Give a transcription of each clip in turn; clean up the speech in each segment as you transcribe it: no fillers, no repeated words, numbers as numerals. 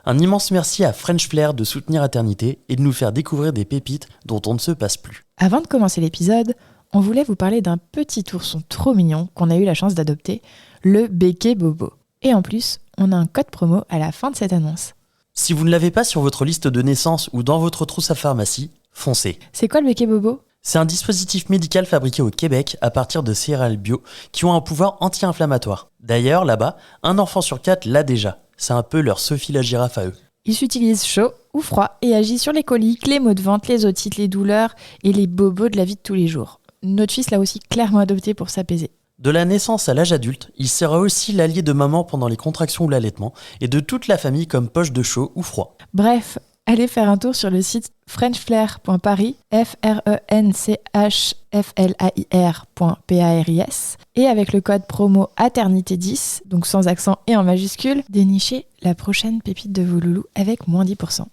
Un immense merci à French Flair de soutenir Aternité et de nous faire découvrir des pépites dont on ne se passe plus. Avant de commencer l'épisode, on voulait vous parler d'un petit ourson trop mignon qu'on a eu la chance d'adopter, le Béké Bobo. Et en plus, on a un code promo à la fin de cette annonce. Si vous ne l'avez pas sur votre liste de naissance ou dans votre trousse à pharmacie, foncez. C'est quoi le Béké Bobo ? C'est un dispositif médical fabriqué au Québec à partir de céréales bio qui ont un pouvoir anti-inflammatoire. D'ailleurs, là-bas, un enfant sur 4 l'a déjà. C'est un peu leur Sophie la girafe à eux. Il s'utilise chaud ou froid et agit sur les coliques, les maux de ventre, les otites, les douleurs et les bobos de la vie de tous les jours. Notre fils l'a aussi clairement adopté pour s'apaiser. De la naissance à l'âge adulte, il sera aussi l'allié de maman pendant les contractions ou l'allaitement et de toute la famille comme poche de chaud ou froid. Bref, allez faire un tour sur le site frenchflair.paris, FRENCHFLAIR.PARIS et avec le code promo ATERNITÉ10, donc sans accent et en majuscule, dénichez la prochaine pépite de vos loulous avec moins 10%.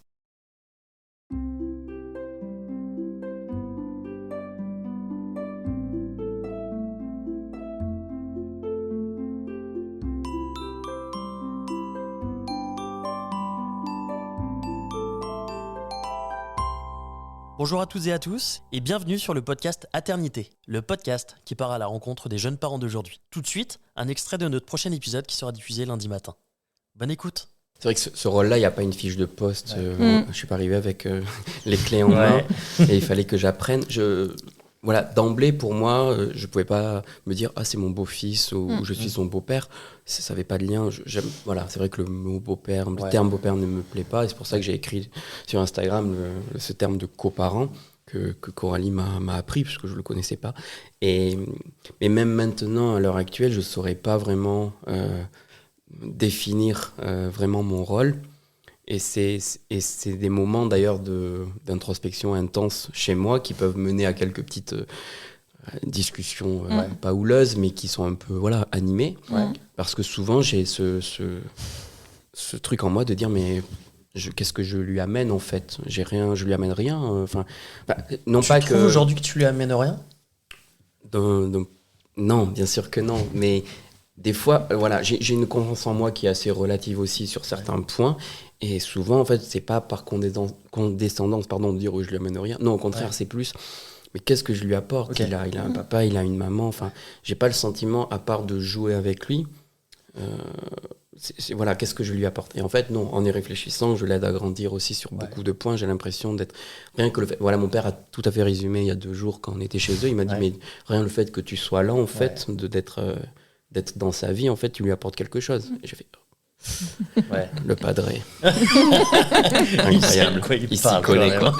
Bonjour à toutes et à tous et bienvenue sur le podcast Aternité, le podcast qui part à la rencontre des jeunes parents d'aujourd'hui. Tout de suite, un extrait de notre prochain épisode qui sera diffusé lundi matin. Bonne écoute. C'est vrai que ce rôle-là, il n'y a pas une fiche de poste. Je ne suis pas arrivé avec les clés en main et il fallait que j'apprenne. Voilà, d'emblée, pour moi, je ne pouvais pas me dire « Ah, c'est mon beau-fils » ou « Je suis son beau-père ». Ça n'avait pas de lien. Voilà, c'est vrai que le mot beau-père, le terme beau-père ne me plaît pas. Et c'est pour ça que j'ai écrit sur Instagram ce terme de coparent que Coralie m'a appris, parce que je ne le connaissais pas. Mais même maintenant, à l'heure actuelle, je ne saurais pas vraiment définir vraiment mon rôle. Et c'est des moments d'ailleurs d'introspection intense chez moi qui peuvent mener à quelques petites discussions pas houleuses, mais qui sont un peu animées. Ouais. Parce que souvent j'ai ce truc en moi de dire mais qu'est-ce que je lui amène en fait ? Je lui amène rien. Non, tu trouves aujourd'hui que tu lui amènes rien ? Non, bien sûr que non. Mais des fois, j'ai une confiance en moi qui est assez relative aussi sur certains points. Et souvent, en fait, c'est pas par condescendance, de dire je lui amène rien. Non, au contraire, c'est plus. Mais qu'est-ce que je lui apporte ? Okay. Il a un papa, il a une maman. Enfin, j'ai pas le sentiment, à part de jouer avec lui. Qu'est-ce que je lui apporte ? Et en fait, non, en y réfléchissant, je l'aide à grandir aussi sur beaucoup de points. J'ai l'impression d'être. Rien que le fait. Mon père a tout à fait résumé il y a 2 jours quand on était chez eux. Il m'a dit mais rien le fait que tu sois là, en fait, d'être dans sa vie, en fait, tu lui apportes quelque chose. Et j'ai fait. Le padré. Incroyable. Il s'y connaît, quoi.